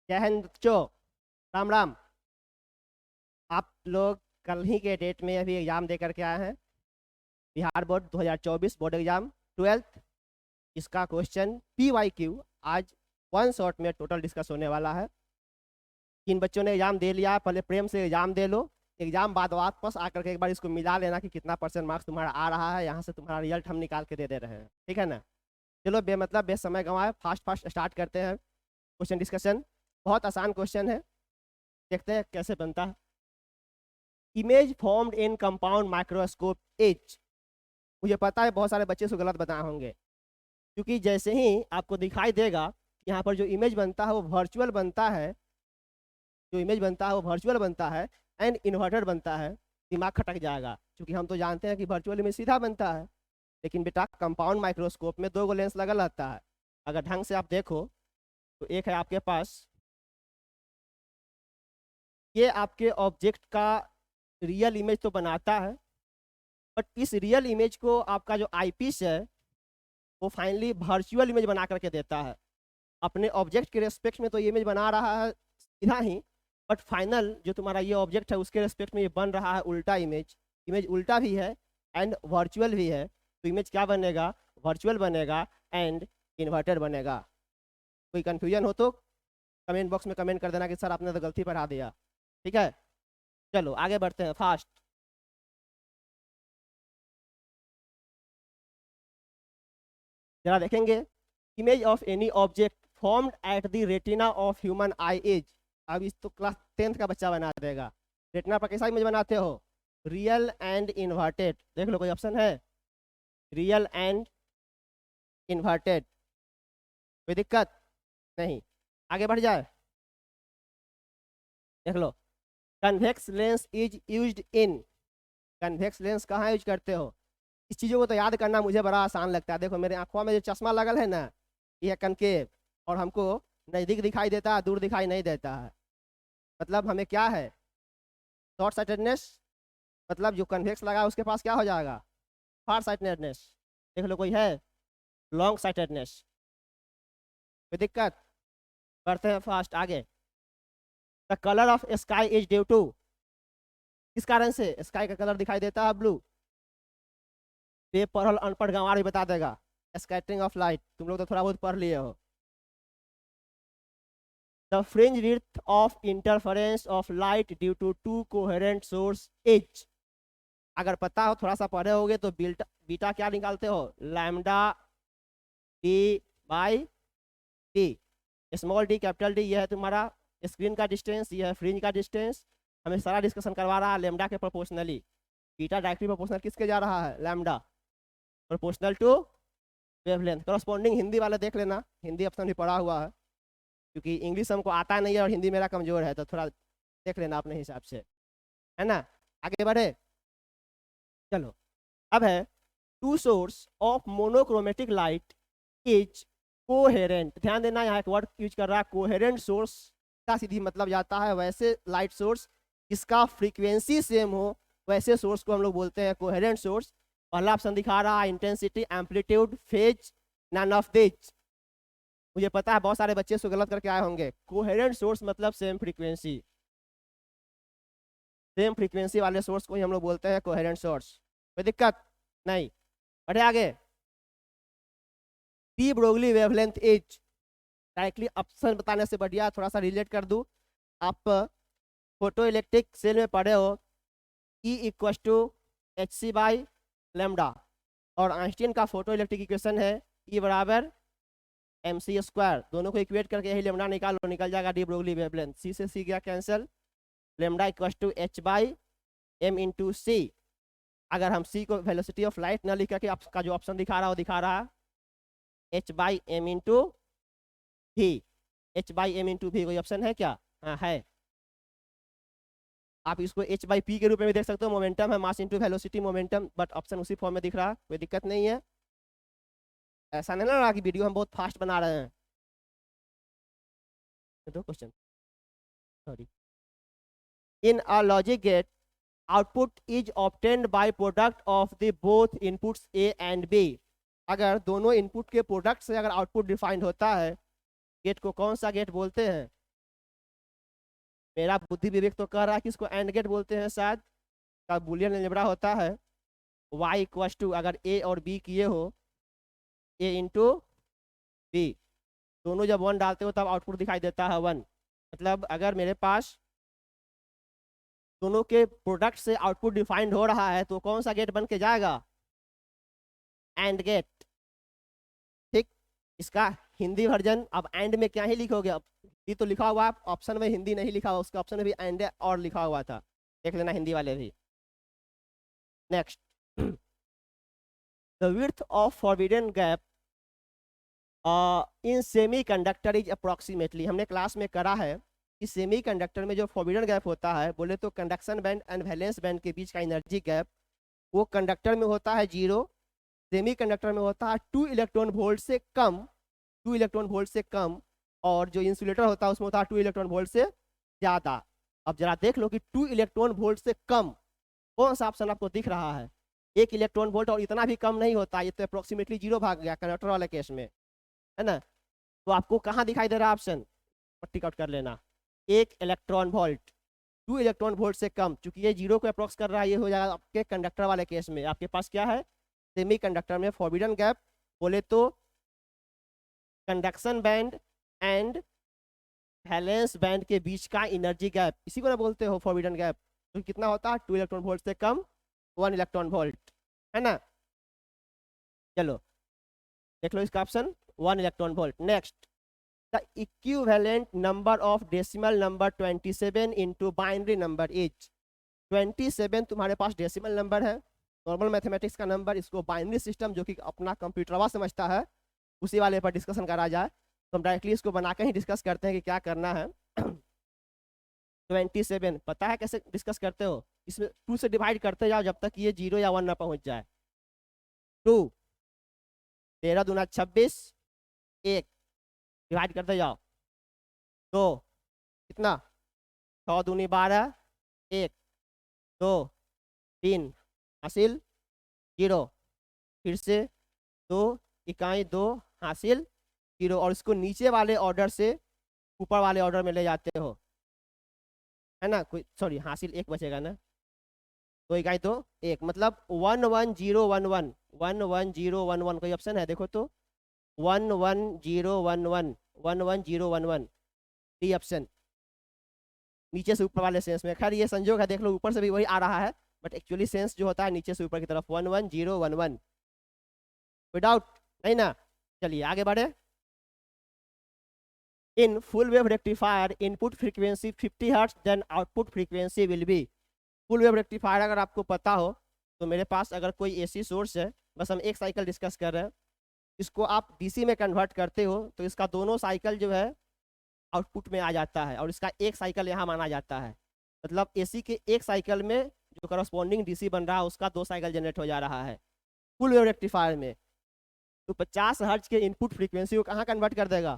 जय हिंद बच्चों, राम राम। आप लोग कल ही के डेट में अभी एग्जाम दे करके आए हैं, Bihar board 2024 board exam 12th। इसका क्वेश्चन PYQ आज वन शॉट में टोटल डिस्कस होने वाला है। किन बच्चों ने एग्जाम दे लिया, पहले प्रेम से एग्जाम दे लो। एग्जाम बाद वापस आकर के एक बार इसको मिला लेना कि कितना % मार्क्स तुम्हारा आ रहा है। यहाँ से तुम्हारा रिजल्ट हम निकाल के दे रहे हैं, ठीक है ना। चलो बेमतलब बे समय गंवाए, फास्ट फास्ट स्टार्ट करते हैं क्वेश्चन डिस्कशन। बहुत आसान क्वेश्चन है, देखते हैं कैसे बनता है। Image formed in compound microscope H. मुझे पता है बहुत सारे बच्चे इसको गलत बताए होंगे, क्योंकि जैसे ही आपको दिखाई देगा यहाँ पर जो इमेज बनता है वो वर्चुअल बनता है, जो इमेज बनता है वो वर्चुअल बनता है एंड इन्वर्टेड बनता है, दिमाग खटक जाएगा। क्योंकि हम तो जानते हैं कि वर्चुअल इमेज सीधा बनता है, लेकिन बेटा कंपाउंड माइक्रोस्कोप में 2 लेंस लगा रहता है। अगर ढंग से आप देखो तो एक है आपके पास, ये आपके ऑब्जेक्ट का रियल इमेज तो बनाता है, बट इस रियल इमेज को आपका जो आईपीस है वो फाइनली वर्चुअल इमेज बना करके देता है। अपने ऑब्जेक्ट के रेस्पेक्ट में तो ये इमेज बना रहा है सीधा ही, बट फाइनल जो तुम्हारा ये ऑब्जेक्ट है उसके रेस्पेक्ट में ये बन रहा है उल्टा इमेज। इमेज उल्टा भी है एंड वर्चुअल भी है, तो इमेज क्या बनेगा? वर्चुअल बनेगा एंड इन्वर्टेड बनेगा। कोई कंफ्यूजन हो तो कमेंट बॉक्स में कमेंट कर देना कि सर आपने तो गलती पढ़ा दिया, ठीक है। चलो आगे बढ़ते हैं फास्ट। जरा देखेंगे, image of any object formed at the retina of human eye as. अब इस तो क्लास 10th का बच्चा बना देगा। रेटिना पर कैसा इमेज बनाते हो? Real and inverted. देख लो कोई ऑप्शन है? रियल एंड इन्वर्टेड, कोई दिक्कत नहीं। आगे बढ़ जाए, देख लो, convex lens is used in. Convex lens कहाँ यूज करते हो? इस चीज़ों को तो याद करना मुझे बड़ा आसान लगता है। देखो मेरे आंखों में जो चश्मा लगल है ना, ये है कनकेव, और हमको नज़दीक दिखाई देता है, दूर दिखाई नहीं देता है। मतलब हमें क्या है? Short sightedness. मतलब जो कन्वेक्स लगा है उसके पास क्या हो जाएगा? Far sightedness. देख लो कोई है? Long sightedness. कोई दिक्कत? बढ़ते हैं फास्ट आगे। The colour of sky is due to. किस कारण से स्काई का कलर दिखाई देता है ब्लू? ये पढ़ल अनपढ़ गंवार भी बता देगा। स्कैटरिंग ऑफ लाइट, तुम लोग तो थोड़ा बहुत पढ़ लिए हो। The fringe width of interference of light due to two coherent source H. अगर पता हो, थोड़ा सा पढ़े होगे तो बीटा बीटा क्या निकालते हो? Lambda D by T. Small D capital D, ये है तुम्हारा स्क्रीन का डिस्टेंस, ये है फ्रिंज का डिस्टेंस। हमें सारा डिस्कशन करवा रहा है लैम्डा के प्रोपोर्शनली। बीटा डायरेक्टली प्रोपोर्शनल किसके जा रहा है? Lambda proportional to wavelength. Corresponding Hindi वाले देख लेना, हिंदी ऑप्शन भी पढ़ा हुआ है, क्योंकि इंग्लिश हमको आता नहीं है और हिंदी मेरा कमजोर है, तो थोड़ा देख लेना अपने हिसाब से, है ना। आगे बढ़े, चलो। अब है two source of monochromatic light is coherent. ध्यान देना, यहाँ एक वर्ड यूज कर रहा है कोहेरेंट सोर्स का सीधी मतलब जाता है वैसे लाइट सोर्स जिसका फ्रीक्वेंसी सेम हो, वैसे सोर्स को हम लोग बोलते हैं कोहेरेंट सोर्स। पहला ऑप्शन दिखा रहा है intensity, amplitude, phase, none of this. मुझे पता है बहुत सारे बच्चे इसको गलत करके आए होंगे। कोहेरेंट सोर्स मतलब सेम फ्रीक्वेंसी, सेम फ्रीक्वेंसी वाले सोर्स को ही हम लोग बोलते हैं कोहेरेंट सोर्स। कोई दिक्कत नहीं, बढ़े आगे। De Broglie wavelength is. Directly option बताने से बढ़िया थोड़ा सा रिलेट कर दूं। आप फोटो इलेक्ट्रिक सेल में पढ़े हो, E equal to H C by lambda, और आइंस्टीन का फोटो इलेक्ट्रिक इक्वेशन है E बराबर एम सी स्क्वायर। दोनों को इक्वेट करके यही लेमडा निकालो, निकल जाएगा डी ब्रोगली वेवलेंथ। सी से सी गया cancel, lambda equal to H by M into C. अगर हम सी को वेलोसिटी ऑफ लाइट ना लिख करके आपका जो ऑप्शन दिखा रहा है वो दिखा रहा है एच बाई एम इंटू भी। एच बाई एम इंटू भी कोई ऑप्शन है क्या? हाँ है। आप इसको एच बाई पी के रूप में भी देख सकते हो, मोमेंटम है, mass into velocity momentum, but option उसी फॉर्म में दिख रहा है, कोई दिक्कत नहीं है। ऐसा नहीं ना रहा कि वीडियो हम बहुत फास्ट बना रहे हैं। दो question, sorry. In a logic gate output is obtained by product of the both inputs A and B. अगर दोनों इनपुट के प्रोडक्ट से अगर आउटपुट डिफाइंड होता है, गेट को कौन सा गेट बोलते हैं? मेरा बुद्धि विवेक तो कह रहा है कि इसको एंड गेट बोलते हैं शायद, का बुलियन अलजेब्रा होता है y इक्वल टू, अगर a और b किए हो a इंटू b, दोनों जब 1 डालते हो तब आउटपुट दिखाई देता है 1। मतलब अगर मेरे पास दोनों के प्रोडक्ट से आउटपुट डिफाइंड हो रहा है तो कौन सा गेट बन के जाएगा, एंड गेट। ठीक, इसका हिंदी वर्जन अब एंड में क्या ही लिखोगे, अब हिंदी तो लिखा हुआ है ऑप्शन में, हिंदी नहीं लिखा हुआ, उसके ऑप्शन में भी एंड और लिखा हुआ था, देख लेना हिंदी वाले भी। Next, the width of forbidden gap in semi conductor is approximately, हमने क्लास में करा है कि सेमी कंडक्टर में जो फॉरबिडन गैप होता है, बोले तो conduction band and valence band के बीच का एनर्जी गैप, वो कंडक्टर में होता है 0, सेमी कंडक्टर में होता है 2 इलेक्ट्रॉन वोल्ट से कम, 2 इलेक्ट्रॉन वोल्ट से कम, और जो इंसुलेटर होता है उसमें होता है 2 इलेक्ट्रॉन वोल्ट से ज़्यादा। अब जरा देख लो कि 2 इलेक्ट्रॉन वोल्ट से कम कौन सा ऑप्शन आपको दिख रहा है, 1 इलेक्ट्रॉन वोल्ट, और इतना भी कम नहीं होता, ये तो अप्रोक्सीमेटली 0 भाग गया कंडक्टर वाले केस में, है ना। तो आपको कहाँ दिखाई दे रहा है ऑप्शन, टिक आउट कर लेना, 1 इलेक्ट्रॉन वोल्ट, 2 इलेक्ट्रॉन वोल्ट से कम, चूंकि ये 0 को अप्रोक्स कर रहा है, ये हो जाएगा आपके कंडक्टर वाले केस में। आपके पास क्या है, सेमी कंडक्टर में फॉरबिडन गैप, बोले तो conduction band and valence band के बीच का एनर्जी गैप, इसी को ना बोलते हो फॉरबिडन गैप। तो कितना होता है, 2 इलेक्ट्रॉन वोल्ट से कम, 1 इलेक्ट्रॉन वोल्ट, है ना। चलो देख लो इसका option 1 electron volt. Next, the equivalent number of decimal number 27 into binary number is, 27 तुम्हारे पास डेसिमल नंबर है, नॉर्मल मैथमेटिक्स का नंबर, इसको बाइनरी सिस्टम जो कि अपना कंप्यूटरवा समझता है उसी वाले पर डिस्कशन करा जाए, तो हम डायरेक्टली इसको बना के ही डिस्कस करते हैं कि क्या करना है। 27 पता है कैसे डिस्कस करते हो, इसमें 2 से डिवाइड करते जाओ जब तक ये 0 या 1 ना पहुंच जाए। 2 13 दूना 26, 1 डिवाइड करते जाओ, 2 कितना, 6 दूनी 12, 1 2 3 हासिल 0, फिर से 2 इकाई 2 हासिल 0, और इसको नीचे वाले ऑर्डर से ऊपर वाले ऑर्डर में ले जाते हो, है ना। कोई सॉरी हासिल 1 बचेगा ना, 2 इकाई तो 1, मतलब 11011, 11011 कोई ऑप्शन है देखो तो, 11011, 11011 डी ऑप्शन, नीचे से ऊपर वाले सेंस में। खैर ये संजोग है, देख लो ऊपर से भी वही आ रहा है, बट एक्चुअली सेंस जो होता है नीचे से ऊपर की तरफ, 11011, कोई डाउट नहीं ना। चलिए आगे बढ़े। In full wave rectifier input frequency 50 hertz, then output frequency will be, full wave rectifier अगर आपको पता हो तो मेरे पास अगर कोई एसी सोर्स है, बस हम एक साइकिल डिस्कस कर रहे हैं, इसको आप डीसी में कन्वर्ट करते हो तो इसका दोनों साइकिल जो है आउटपुट में आ जाता है, और इसका एक साइकिल यहाँ माना जाता है, मतलब एसी के एक साइकिल में जो करस्पॉन्डिंग डीसी बन रहा है उसका 2 साइकिल जनरेट हो जा रहा है फुल वेव रेक्टिफायर में। तो 50 हर्ट्ज के इनपुट फ्रीक्वेंसी को कहाँ कन्वर्ट कर देगा,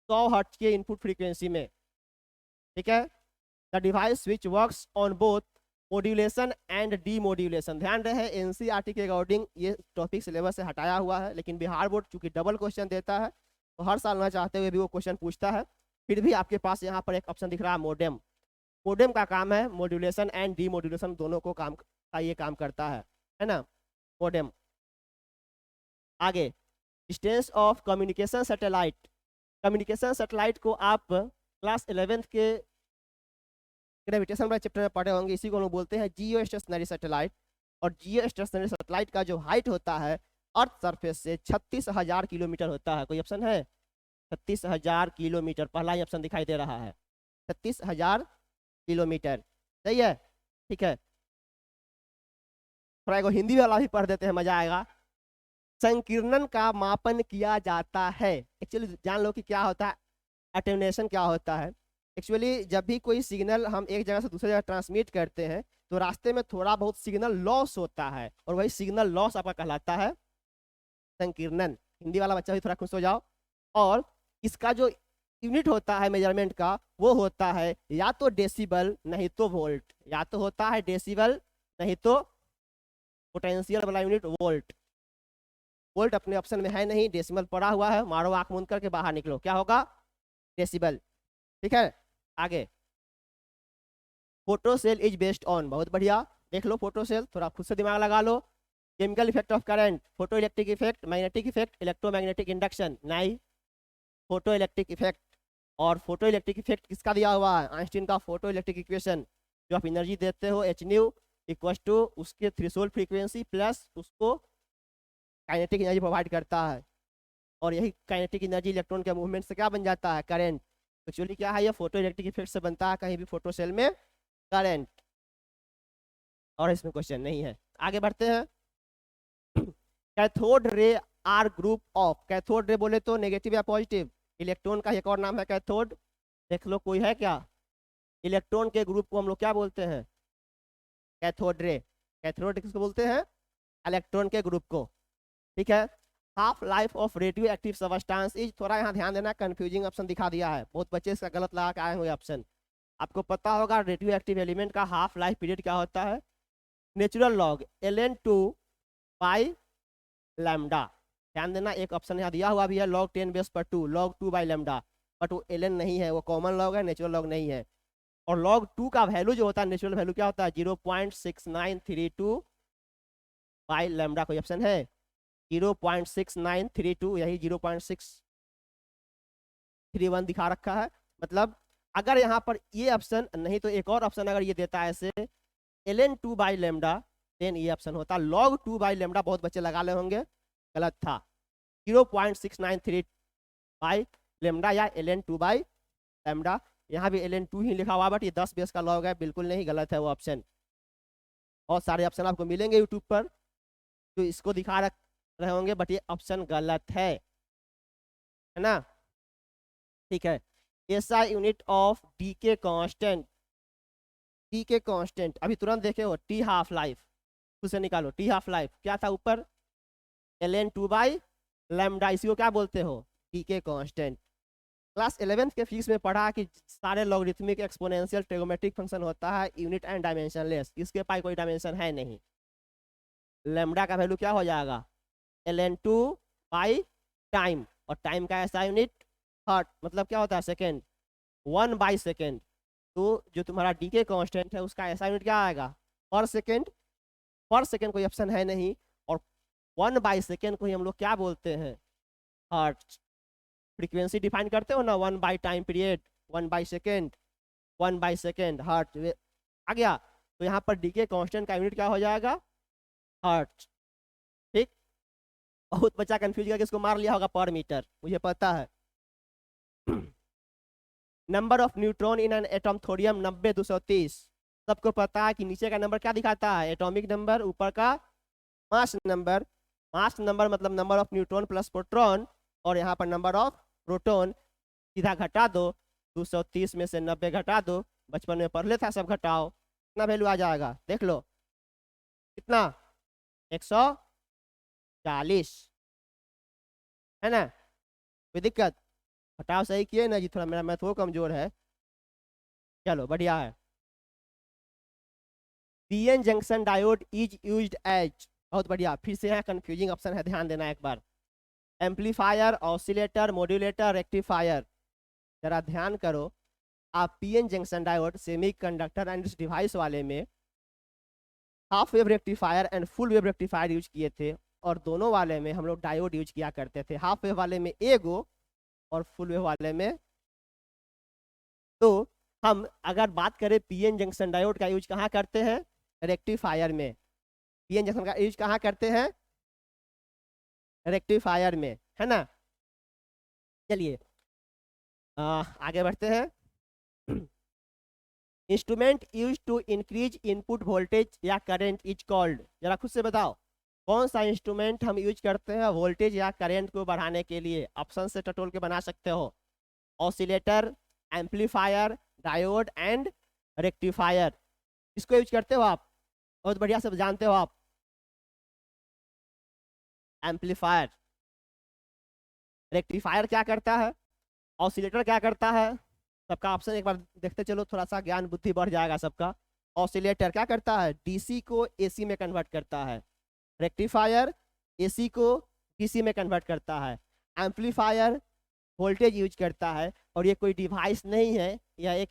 100 हर्ट्ज के इनपुट फ्रीक्वेंसी में, ठीक है। The device which works on both modulation and demodulation, ध्यान रहे एनसीईआरटी के अकॉर्डिंग ये टॉपिक सिलेबस से हटाया हुआ है, लेकिन बिहार बोर्ड चूंकि डबल क्वेश्चन देता है तो हर साल ना चाहते हुए भी वो क्वेश्चन पूछता है। फिर भी आपके पास यहाँ पर एक ऑप्शन दिख रहा है मोडेम, मोडेम का काम है मॉड्यूलेशन एंड डीमॉड्यूलेशन दोनों को काम का ये काम करता है ना मोडेम। आगे, distance of communication satellite, communication satellite को आप क्लास 11th के ग्रेविटेशन वाले चैप्टर में पढ़े होंगे, इसी को लोग बोलते हैं जियो स्टेशनरी सैटेलाइट। और जियो स्टेशनरी सैटेलाइट का जो हाइट होता है अर्थ सरफेस से 36,000 किलोमीटर होता है। कोई ऑप्शन है, 36,000 किलोमीटर, पहला ही ऑप्शन दिखाई दे रहा है, 36,000 किलोमीटर, सही है, ठीक है। थोड़ा एगो हिंदी वाला भी पढ़ देते हैं, मजा आएगा। संकीर्णन का मापन किया जाता है, एक्चुअली जान लो कि क्या होता है, अटेन्यूएशन क्या होता है। एक्चुअली जब भी कोई सिग्नल हम एक जगह से दूसरी जगह ट्रांसमिट करते हैं तो रास्ते में थोड़ा बहुत सिग्नल लॉस होता है, और वही सिग्नल लॉस आपका कहलाता है संकीर्णन। हिंदी वाला बच्चा भी थोड़ा खुश हो जाओ। और इसका जो यूनिट होता है मेजरमेंट का वो होता है या तो डेसिबल नहीं तो वोल्ट, या तो होता है डेसिबल नहीं तो पोटेंशियल वाला यूनिट वोल्ट। वोल्ट अपने ऑप्शन में है नहीं, डेसिमल पड़ा हुआ है, मारो आंख मूंद करके बाहर निकलो, क्या होगा, डेसिबल, ठीक है। आगे, photo cell is based on, बहुत बढ़िया, देख लो फोटो सेल, थोड़ा खुद से दिमाग लगा लो। Chemical effect of current, photoelectric effect, magnetic effect, electromagnetic induction, नहीं, फोटो इलेक्ट्रिक इफेक्ट। और फोटो इलेक्ट्रिक इफेक्ट किसका दिया हुआ है, आइंस्टीन का फोटो इलेक्ट्रिक इक्वेशन, जो आप एनर्जी देते हो एच न्यू इक्वल टू उसके थ्रेशोल्ड फ्रीक्वेंसी प्लस उसको काइनेटिक एनर्जी प्रोवाइड करता है, और यही काइनेटिक एनर्जी इलेक्ट्रॉन के मूवमेंट से क्या बन जाता है, करंट। एक्चुअली क्या है, ये फोटो इलेक्ट्रिक इफेक्ट से बनता है कहीं भी फोटो सेल में करंट, और इसमें क्वेश्चन नहीं है। आगे बढ़ते हैं। Cathode ray are group of, cathode ray बोले तो नेगेटिव या पॉजिटिव, इलेक्ट्रॉन का एक और नाम है कैथोड, देख लो कोई है क्या, इलेक्ट्रॉन के ग्रुप को हम लोग क्या बोलते हैं, कैथोड रे। कैथोड किसको बोलते हैं, इलेक्ट्रॉन के ग्रुप को, ठीक है। Half life of radio active substance is, थोड़ा यहाँ ध्यान देना, कंफ्यूजिंग ऑप्शन दिखा दिया है, बहुत बच्चे इसका गलत लगा के आए हुए ऑप्शन। आपको पता होगा रेडियो एक्टिव एलिमेंट का हाफ लाइफ पीरियड क्या होता है, नेचुरल लॉग ln2/λ। ध्यान देना, एक ऑप्शन यहाँ दिया हुआ भी है log 10⁻², log 2/λ, बट वो ln नहीं है, वो कॉमन लॉग है, नेचुरल लॉग नहीं है। और log 2 का वैल्यू जो होता है, नेचुरल वैल्यू क्या होता है, 0.6932/λ। कोई ऑप्शन है, 0.6932, यही 0.631 दिखा रखा है। मतलब अगर यहाँ पर ये ऑप्शन नहीं तो एक और ऑप्शन अगर ये देता है ऐसे ln2/λ, देन ये ऑप्शन होता log 2/λ। बहुत बच्चे लगा ले होंगे, गलत था, 0.6932/λ या ln2/λ। यहाँ भी ln2 ही लिखा हुआ, बट ये 10 बेस का लॉग है, बिल्कुल नहीं, गलत है वो ऑप्शन। बहुत सारे ऑप्शन आपको मिलेंगे यूट्यूब पर जो इसको दिखा रहे होंगे, बट ये ऑप्शन गलत है ना, ठीक है। एसआई यूनिट ऑफ डी के कांस्टेंट, टी के कांस्टेंट अभी तुरंत देखे हो, टी हाफ लाइफ, खुद से निकालो, टी हाफ लाइफ क्या था ऊपर, ln2/λ, इसी को क्या बोलते हो, टी के कांस्टेंट। क्लास 11 के फिजिक्स में पढ़ा कि सारे लॉगरिथमिक एक्सपोनेंशियल ट्रिगोमेट्रिक फंक्शन होता है यूनिट एंड डायमेंशनलेस, इसके पास कोई डायमेंशन है नहीं। लैम्डा का वैल्यू क्या हो जाएगा, ln2 टाइम, और टाइम का ऐसा यूनिट हर्ट, मतलब क्या होता है सेकेंड, 1/सेकेंड। तो जो तुम्हारा डी के कॉन्स्टेंट है उसका ऐसा यूनिट क्या आएगा, पर सेकेंड, पर सेकेंड कोई ऑप्शन है नहीं, और 1/सेकेंड को ही हम लोग क्या बोलते हैं, हर्ट्ज। फ्रीक्वेंसी डिफाइन करते हो ना, 1/टाइम पीरियड, 1/सेकेंड, 1/सेकेंड हर्ट्ज आ गया। तो यहाँ पर डी के कॉन्स्टेंट का यूनिट क्या हो जाएगा, हर्ट्ज, ठीक। बहुत बच्चा कंफ्यूज करके इसको मार लिया होगा पर मीटर, मुझे पता है। Number of neutron in an atom thorium 90-230, सबको पता है कि नीचे का नंबर क्या दिखाता है, एटॉमिक नंबर, ऊपर का मास नंबर। मास नंबर मतलब number of neutron plus proton, और यहाँ पर नंबर ऑफ प्रोटॉन, सीधा घटा दो, 230 में से 90 घटा दो, बचपन में पढ़ लेता सब, घटाओ, कितना वैल्यू आ जाएगा, देख लो कितना, 140, है ना, कोई दिक्कत, घटाओ सही किए ना जी, थोड़ा मेरा मैथ वो कमजोर है, चलो बढ़िया है। PN junction diode is used as, बहुत बढ़िया, फिर से यहाँ कंफ्यूजिंग ऑप्शन है, ध्यान देना एक बार, एम्पलीफायर, ऑसिलेटर, मॉड्यूलेटर, रेक्टिफायर। जरा ध्यान करो, आप PN junction diode, semiconductor and device वाले में half wave rectifier and full wave rectifier use किए थे, और दोनों वाले में हम लोग डायोड यूज किया करते थे, हाफ वेव वाले में एगो और फुल वेव वाले में। तो हम अगर बात करें पीएन जंक्शन डायोड का यूज कहाँ करते हैं, रेक्टिफायर में, पीएन जंक्शन का यूज कहाँ करते हैं, रेक्टिफायर में, है ना। चलिए आगे बढ़ते हैं। Instrument use to increase input voltage या करंट इज कॉल्ड, जरा खुद से बताओ कौन सा इंस्ट्रूमेंट हम यूज करते हैं वोल्टेज या करंट को बढ़ाने के लिए, ऑप्शन से टटोल के बना सकते हो, oscillator, amplifier, diode and rectifier. इसको यूज करते हो आप, बहुत बढ़िया सब जानते हो आप, एम्पलीफायर। रेक्टिफायर क्या करता है, ऑसिलेटर क्या करता है, सबका ऑप्शन एक बार देखते चलो, थोड़ा सा ज्ञान बुद्धि बढ़ जाएगा सबका। ऑसिलेटर क्या करता है, डीसी को एसी में कन्वर्ट करता है, रेक्टिफायर एसी को डीसी में कन्वर्ट करता है, एम्पलीफायर वोल्टेज यूज करता है, और ये कोई डिवाइस नहीं है, यह एक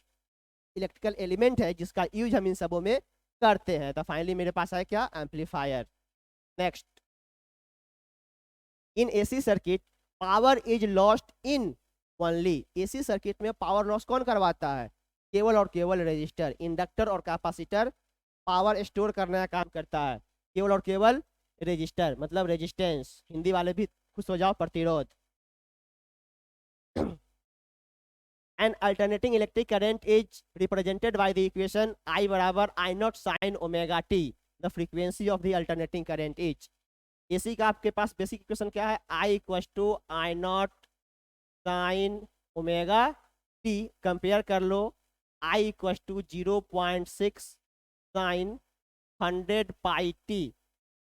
इलेक्ट्रिकल एलिमेंट है जिसका यूज हम इन सबों में करते हैं। तो फाइनली मेरे पास है क्या, amplifier. Next, in AC circuit power is lost in only, AC circuit में पावर लॉस कौन करवाता है, केवल और केवल रेजिस्टर। इंडक्टर और कैपेसिटर पावर स्टोर करने का काम करता है, केवल और केवल रेजिस्टर, मतलब रेजिस्टेंस, हिंदी वाले भी खुश हो जाओ, प्रतिरोध। An alternating electric current is represented by the equation I बराबर I not sine omega T, the frequency of the alternating current is. AC का आपके पास बेसिक इक्वेशन क्या है, I equal to I not sine omega T, compare कर लो, I equal to 0.6 sine 100 pi T,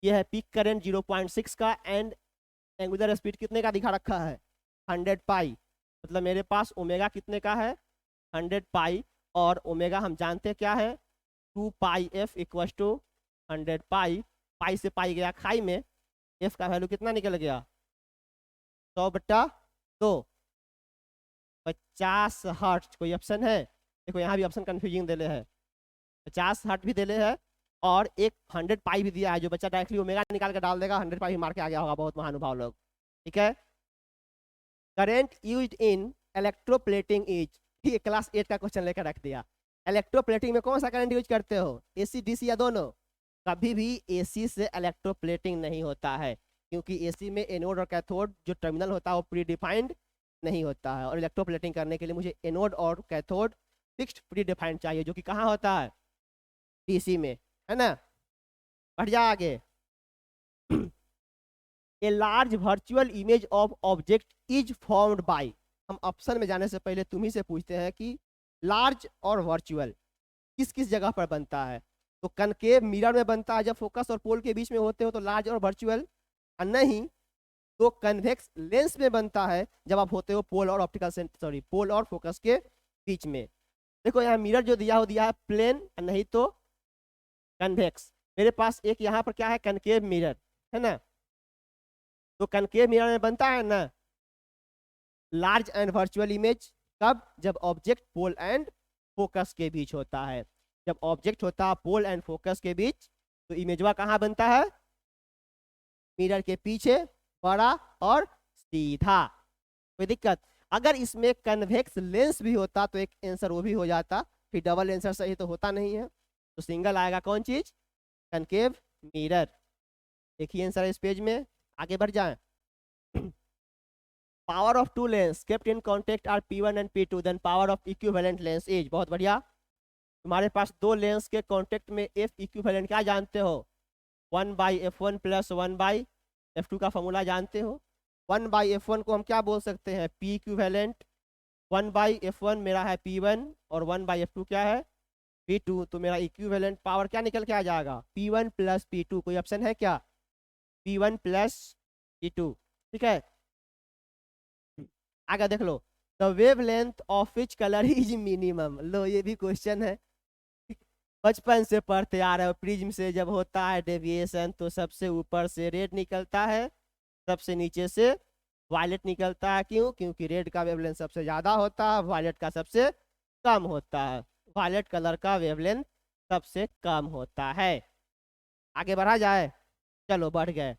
ये है पीक करंट 0.6 का, एंड एंगुलर स्पीड कितने का दिखा रखा है, 100 पाई, मतलब मेरे पास ओमेगा कितने का है, 100 पाई, और ओमेगा हम जानते क्या है, 2 पाई एफ इक्वल टू 100 पाई, पाई से पाई गया खाई में, एफ का वैल्यू कितना निकल गया, 100/2, 50 हर्ट्ज। कोई ऑप्शन है, देखो यहाँ भी ऑप्शन कंफ्यूजिंग देले है, 50 हर्ट्ज भी देले है, और एक 100 पाई भी दिया है, जो बच्चा डायरेक्टली ओमेगा निकाल के डाल देगा 100 पाई भी मार के आ गया होगा, बहुत महानुभाव लोग, ठीक है। Current used in electroplating is, ये क्लास 8 का क्वेश्चन लेकर रख दिया। इलेक्ट्रोप्लेटिंग में कौन सा करंट यूज करते हो, एसी डीसी या दोनों, कभी भी एसी से इलेक्ट्रोप्लेटिंग नहीं होता है, क्योंकि एसी में एनोड और कैथोड जो टर्मिनल होता है वो प्री डिफाइंड नहीं होता है, और इलेक्ट्रोप्लेटिंग करने के लिए मुझे एनोड और कैथोड फिक्स्ड प्री डिफाइंड चाहिए, जो कि कहाँ होता है, डीसी में, है ना। बढ़ जा आगे। A large virtual image of object is formed by, हम ऑप्शन में जाने से पहले तुम ही से पूछते हैं कि लार्ज और वर्चुअल किस किस जगह पर बनता है, तो कनकेव मिरर में बनता है, जब फोकस और पोल के बीच में होते हो तो लार्ज और वर्चुअल, और नहीं तो कन्वेक्स लेंस में बनता है जब आप होते हो पोल और पोल और फोकस के बीच में। देखो यहाँ मिरर जो दिया है प्लेन, नहीं तो कन्वेक्स। मेरे पास एक यहाँ पर क्या है, कनकेव मिरर, है ना, तो कनकेव मिरर में बनता है ना लार्ज एंड वर्चुअल इमेज, कब, जब ऑब्जेक्ट पोल एंड फोकस के बीच होता है। जब ऑब्जेक्ट होता है पोल एंड फोकस के बीच, तो इमेजवा कहाँ बनता है, मिरर के पीछे, बड़ा और सीधा। कोई दिक्कत, अगर इसमें कन्वेक्स लेंस भी होता तो एक आंसर वो भी हो जाता, फिर डबल आंसर सही तो होता नहीं है, तो सिंगल आएगा कौन चीज, कनकेव मिरर। देखिए आंसर इस पेज में, आगे बढ़ जाएं। Power of two lens kept in contact are P1 and P2, then power of equivalent lens is, बहुत बढ़िया। तुम्हारे पास दो लेंस के कॉन्टेक्ट में एफ इक्विवेलेंट क्या जानते हो, 1/f1 प्लस 1/f2 का फॉर्मूला जानते हो। 1/f1 को हम क्या बोल सकते हैं, P इक्विवेलेंट, 1/f1 मेरा है P1 और 1/f2 क्या है, P2, तो मेरा इक्विवेलेंट पावर क्या निकल के आ जाएगा, P1 प्लस P2। कोई ऑप्शन है क्या, P1 प्लस P2, ठीक है। आगे देख लो, the wavelength of which colour is minimum, लो ये भी क्वेश्चन है, बचपन से पढ़ते आ रहे हो, प्रिज्म से जब होता है डेविएशन तो सबसे ऊपर से रेड निकलता है, सबसे नीचे से वायलेट निकलता है, क्यों, क्योंकि रेड का वेवलेंथ सबसे ज्यादा होता है, वायलेट का सबसे कम होता है, वायलेट कलर का वेवलेंथ सबसे कम होता है। आगे बढ़ा जाए, चलो बढ़ गए।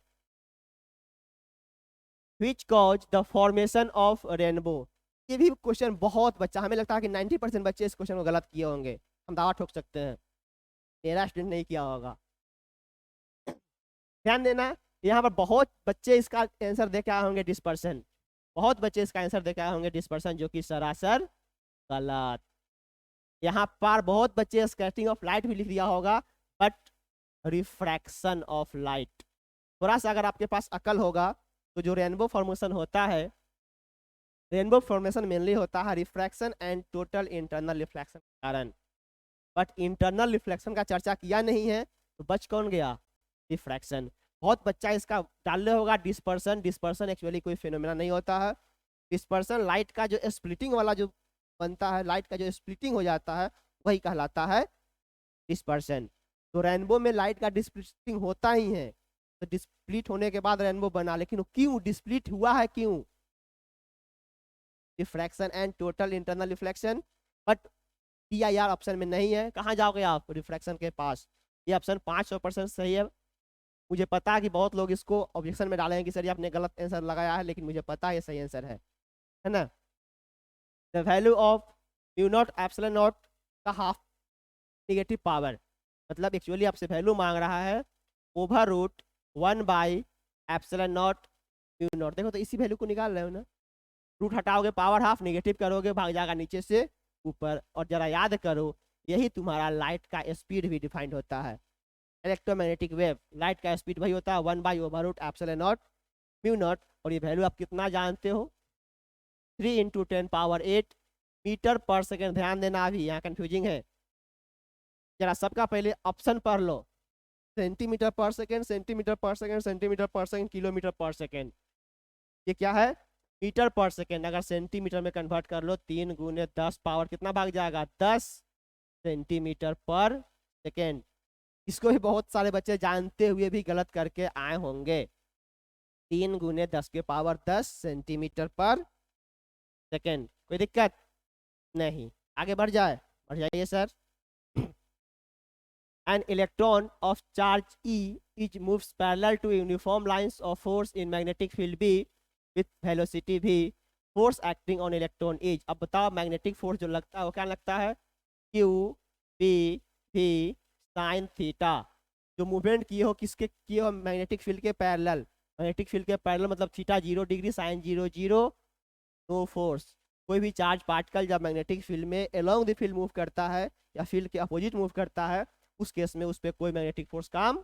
Which cause the formation of rainbow, ये भी क्वेश्चन बहुत बच्चा, हमें लगता है कि 90% बच्चे इस क्वेश्चन को गलत किए होंगे, हम दावा ठोक सकते हैं, मेरा स्टूडेंट नहीं किया होगा। ध्यान देना, यहाँ पर बहुत बच्चे इसका आंसर दे के आए होंगे डिस्पर्सन, बहुत बच्चे इसका आंसर दे के आए होंगे डिस्पर्सन, जो कि सरासर गलत। यहाँ पर बहुत बच्चे स्कैटरिंग ऑफ लाइट भी लिख दिया होगा, बट रिफ्रैक्शन ऑफ लाइट, थोड़ा सा अगर आपके पास अकल होगा तो जो रेनबो फॉर्मेशन होता है, रेनबो फॉर्मेशन मेनली होता है refraction and total internal reflection के कारण, बट इंटरनल रिफ्लेक्शन का चर्चा किया नहीं है, तो बच कौन गया, रिफ्रैक्शन। बहुत बच्चा इसका डालने होगा डिस्पर्सन, डिस्पर्सन एक्चुअली कोई फिनोमेना नहीं होता है, डिस्पर्सन लाइट का जो स्प्लिटिंग वाला जो बनता है, लाइट का जो स्प्लिटिंग हो जाता है वही कहलाता है डिस्पर्सन। तो रेनबो में लाइट का डिस्प्लिटिंग होता ही है, तो डिस्प्लिट होने के बाद रेनबो बना, लेकिन क्यों डिस्प्लिट हुआ है, क्यों, refraction and total internal reflection. But PIR option में नहीं है, कहाँ जाओगे आप? रिफ्रैक्शन के पास। ये ऑप्शन 500% सही है। मुझे पता है कि बहुत लोग इसको ऑब्जेक्शन में डालेंगे कि सर ये आपने गलत आंसर लगाया है, लेकिन मुझे पता है ये सही आंसर है ना। The value of mu not epsilon not का हाफ नेगेटिव पावर, मतलब एक्चुअली आपसे वैल्यू मांग रहा है ओवर रूट 1/एप्सिलॉन नॉट म्यू नॉट। देखो तो इसी वैल्यू को निकाल रहे हो ना, रूट हटाओगे पावर हाफ, नेगेटिव करोगे भाग जाएगा नीचे से ऊपर। और जरा याद करो यही तुम्हारा लाइट का स्पीड भी डिफाइंड होता है। इलेक्ट्रोमैग्नेटिक वेव लाइट का स्पीड वही होता है 1/√एप्सिलॉन नॉट म्यू नॉट। और ये वैल्यू आप कितना जानते हो? 3 × 10⁸ मीटर पर सेकेंड। ध्यान देना, अभी यहाँ कंफ्यूजिंग है, जरा सबका पहले ऑप्शन पढ़ लो। सेंटीमीटर पर सेकेंड, सेंटीमीटर पर सेकेंड, सेंटीमीटर पर सेकेंड, किलोमीटर पर सेकेंड। ये क्या है? मीटर पर सेकेंड। अगर सेंटीमीटर में कन्वर्ट कर लो 3 × 10 पावर कितना भाग जाएगा? 10 सेंटीमीटर पर सेकेंड। इसको भी बहुत सारे बच्चे जानते हुए भी गलत करके आए होंगे। 3 × 10⁻10 सेंटीमीटर पर सेकेंड। कोई दिक्कत नहीं, आगे बढ़ जाइए sir. An electron of charge E is moves parallel to uniform lines of force in magnetic field B with velocity V. Force acting on electron is, अब बताओ मैग्नेटिक फोर्स जो लगता है वो क्या लगता है? Q B V sin theta. जो मूवमेंट किए हो किसके किए हो? मैग्नेटिक फील्ड के पैरेलल। मैग्नेटिक फील्ड के पैरेलल मतलब theta 0 degree, sine 0 0, no force. कोई भी चार्ज पार्टिकल जब मैग्नेटिक फील्ड में अलोंग द फील्ड मूव करता है या फील्ड के अपोजिट मूव करता है, उस केस में उस पर कोई मैग्नेटिक फोर्स काम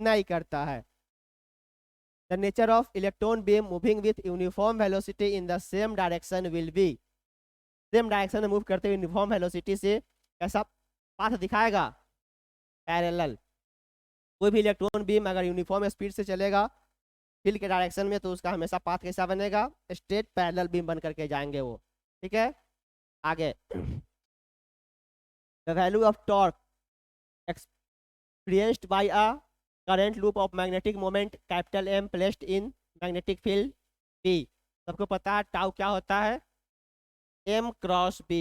नहीं करता है। The nature of electron beam moving with uniform velocity in the same direction will be. Same direction में मूव करते हुए यूनिफॉर्म वेलोसिटी से कैसा पाथ दिखाएगा? पैरेलल। कोई भी इलेक्ट्रॉन बीम अगर यूनिफॉर्म स्पीड से चलेगा फील्ड के डायरेक्शन में तो उसका हमेशा पाथ कैसा बनेगा? स्ट्रेट पैरेलल बीम बन करके जाएंगे वो। ठीक है, आगे। The value of torque experienced by a current loop of magnetic moment M placed in magnetic field B। सबको पता है टाउ क्या होता है? M cross B।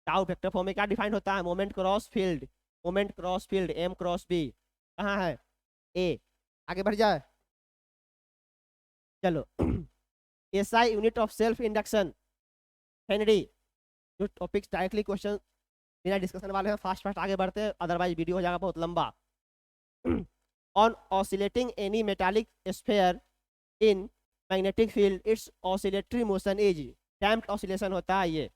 Tau vector form में क्या डिफाइंड होता है? Moment cross field. Moment cross field M cross B कहाँ है? A। आगे बढ़ जाए, चलो। SI unit of self induction Henry. जो टॉपिक्स डायरेक्टली क्वेश्चन बिना डिस्कशन वाले हैं, फास्ट फास्ट आगे बढ़ते हैं, अदरवाइज वीडियो हो जाएगा बहुत लंबा। On oscillating any metallic sphere in magnetic field it's oscillatory motion is damped oscillation होता है ये,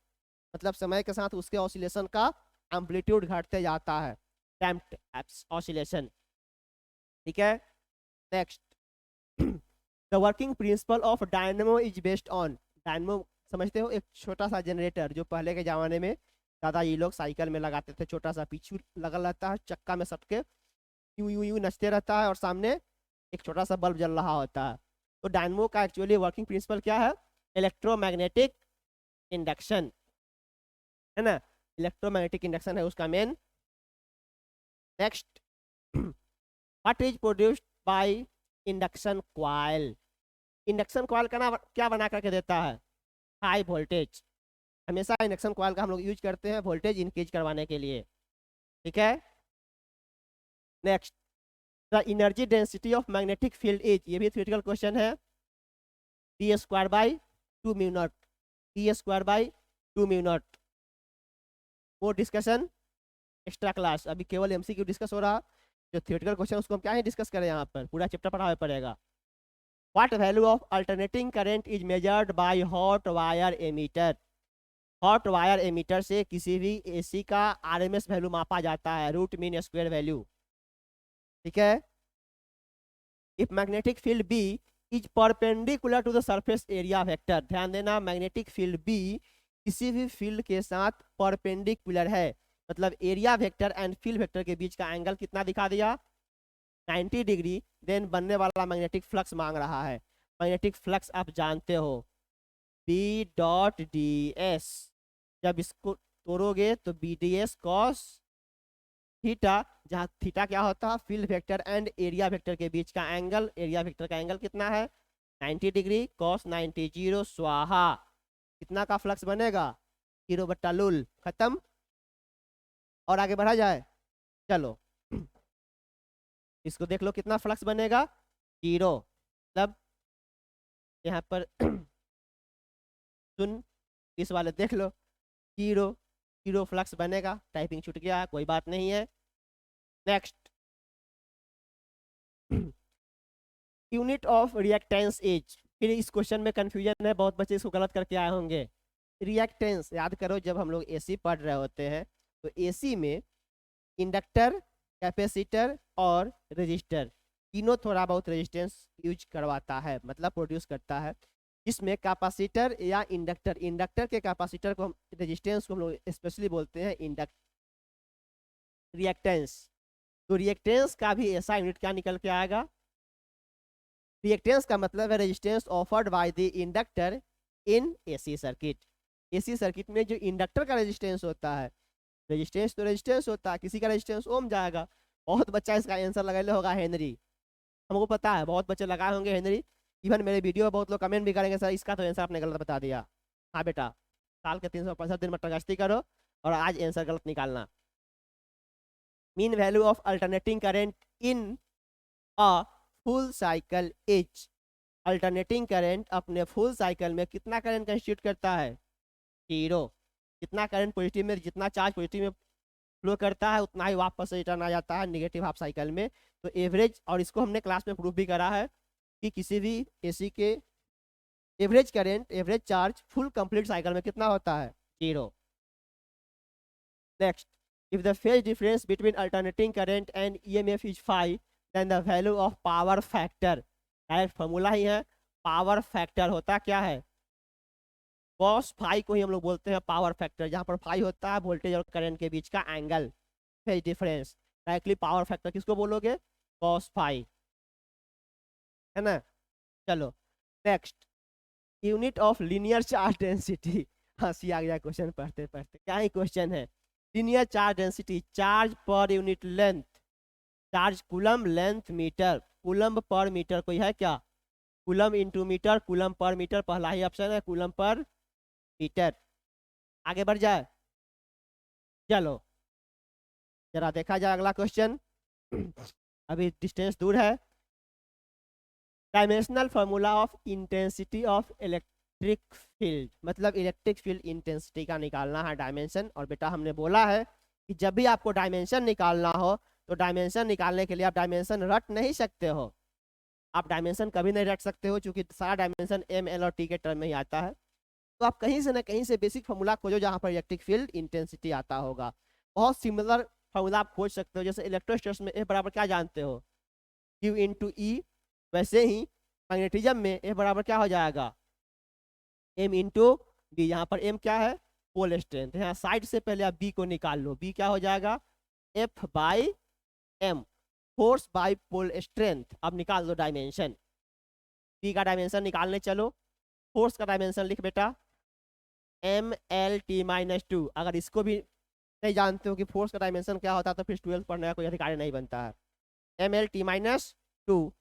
मतलब समय के साथ उसके ऑसिलेशन का एम्पलीट्यूड घटते जाता है, डैम्प्ड ऑसिलेशन। ठीक है, next. The working principle of dynamo is based on. Dynamo समझते हो? एक छोटा सा जनरेटर जो पहले के ज़माने में दादा ये लोग साइकिल में लगाते थे, छोटा सा पीछू लगा रहता है, चक्का में सटके यूं यूं यूं नचते रहता है और सामने एक छोटा सा बल्ब जल रहा होता है। तो डायनेमो का एक्चुअली वर्किंग प्रिंसिपल क्या है? इलेक्ट्रोमैग्नेटिक इंडक्शन, है ना। इलेक्ट्रोमैग्नेटिक इंडक्शन है उसका main. Next, what is produced by induction coil. Induction coil का ना क्या बना करके देता है? High voltage. हमेशा इंडक्शन कॉइल का हम लोग यूज करते हैं वोल्टेज इंक्रीज करवाने के लिए। ठीक है, next. The energy density of magnetic field is, ये भी थ्योरेटिकल क्वेश्चन है, d²/2 mu naught. d²/2 mu naught. वो डिस्कशन एक्स्ट्रा क्लास, अभी केवल एमसीक्यू डिस्कस हो रहा। जो थ्योरेटिकल क्वेश्चन उसको हम क्या है डिस्कस करें, यहाँ पर पूरा चैप्टर पढ़ा हुआ पड़ेगा। What value of alternating current is measured by hot wire ammeter. Hot wire ammeter से किसी भी एसी का आरएमएस वैल्यू मापा जाता है, रूट मीन स्क्वायर वैल्यू। ठीक है, if magnetic field B is perpendicular to the surface area vector. ध्यान देना, मैग्नेटिक फील्ड बी किसी भी फील्ड के साथ परपेंडिकुलर है, मतलब area vector and field vector के बीच का एंगल कितना दिखा दिया? 90 डिग्री। देन बनने वाला मैग्नेटिक फ्लक्स मांग रहा है। मैग्नेटिक फ्लक्स आप जानते हो B.ds। जब इसको तोड़ोगे तो BDS cos थीटा, जहाँ थीटा क्या होता है? Field vector and area vector के बीच का एंगल। एरिया वेक्टर का एंगल कितना है? 90 डिग्री। cos 90 0 स्वाहा। कितना का फ्लक्स बनेगा? जीरो बट्टा लुल, खत्म। और आगे बढ़ा जाए, चलो इसको देख लो कितना फ्लक्स बनेगा, जीरो। मतलब यहाँ पर सुन, इस वाले देख लो, जीरो जीरो फ्लक्स बनेगा। टाइपिंग छूट गया, कोई बात नहीं है। Next, unit of reactance is. फिर इस क्वेश्चन में कंफ्यूजन है, बहुत बच्चे इसको गलत करके आए होंगे। रिएक्टेंस याद करो, जब हम लोग एसी पढ़ रहे होते हैं तो एसी में इंडक्टर, कैपेसिटर और रेजिस्टर तीनों थोड़ा बहुत रेजिस्टेंस यूज करवाता है, मतलब प्रोड्यूस करता है। इसमें कैपेसिटर या इंडक्टर, इंडक्टर के कैपेसिटर को हम, रेजिस्टेंस को हम लोग स्पेशली बोलते हैं इंडक्ट रिएक्टेंस। तो रिएक्टेंस का भी ऐसा यूनिट क्या निकल के आएगा, रिएक्टेंस का मतलब है resistance offered by the inductor in AC circuit. AC circuit में जो इंडक्टर का रेजिस्टेंस होता है, रेजिस्टेंस तो रेजिस्टेंस होता है, किसी का रेजिस्टेंस ओम जाएगा। बहुत बच्चा इसका आंसर लगाए होगा हेनरी, हमको पता है बहुत बच्चे लगाए होंगे हेनरी। इवन मेरे वीडियो में बहुत लोग कमेंट भी करेंगे, सर इसका तो आंसर आपने गलत बता दिया। हाँ बेटा, साल के 365 दिन मटर गश्ती करो और आज आंसर गलत निकालना। Mean value of alternating current in a full cycle is. Alternating current अपने फुल साइकिल में कितना करंट कंस्टिट्यूट करता है, जीरो। जितना करंट पॉजिटिव में, जितना चार्ज पॉजिटिव में फ्लो करता है उतना ही वापस से रिटर्न आ जाता है नेगेटिव हाफ साइकिल में। तो एवरेज, और इसको हमने क्लास में प्रूफ भी करा है कि किसी भी एसी के average current, average charge full complete cycle में कितना होता है, zero. Next, if the phase difference between alternating current and EMF is 5 then the value of power factor, direct formula ही है, पावर फैक्टर होता क्या है, कॉस फाई को ही हम लोग बोलते हैं पावर फैक्टर, जहां पर फाई होता है वोल्टेज और करंट के बीच का angle, phase difference. Directly power factor किसको बोलोगे, कॉस फाई, है ना। चलो next, unit of linear charge density. हंसी आ गया क्वेश्चन पढ़ते पढ़ते, क्या ही क्वेश्चन है। Linear charge density, charge per unit length, charge coulomb, length metre, coulomb per metre कोई है क्या, coulomb into metre, coulomb per metre, पहला ही ऑप्शन है कूलम पर मीटर। आगे बढ़ जाए, चलो जरा देखा जाए अगला क्वेश्चन। अभी डिस्टेंस दूर है। Dimensional formula of intensity of electric field, मतलब इलेक्ट्रिक फील्ड इंटेंसिटी का निकालना है डायमेंशन। और बेटा हमने बोला है कि जब भी आपको डायमेंशन निकालना हो तो डायमेंशन निकालने के लिए आप डायमेंशन रट नहीं सकते हो, आप डायमेंशन कभी नहीं रट सकते हो, क्योंकि सारा डायमेंशन एम एल और टी के टर्म में ही आता है। तो आप कहीं से ना कहीं से बेसिक फॉर्मूला खोजो जहां पर इलेक्ट्रिक फील्ड इंटेंसिटी आता होगा। बहुत सिमिलर फॉर्मूला आप खोज सकते हो, जैसे इलेक्ट्रोस्टैटिक्स में F बराबर क्या जानते हो, Q इंटू ई, वैसे ही मैग्नेटिज्म में F बराबर क्या हो जाएगा, M इंटू बी। यहाँ पर M क्या है, पोल स्ट्रेंथ। यहाँ साइड से पहले आप B को निकाल लो, B क्या हो जाएगा, F by M, force by pole strength. अब निकाल दो डायमेंशन, B का डायमेंशन निकालने चलो। फोर्स का डायमेंशन लिख बेटा, MLT-2। अगर इसको भी नहीं जानते हो कि फोर्स का डायमेंशन क्या होता है तो फिर 12 पढ़ने का कोई अधिकार नहीं बनता है। MLT-2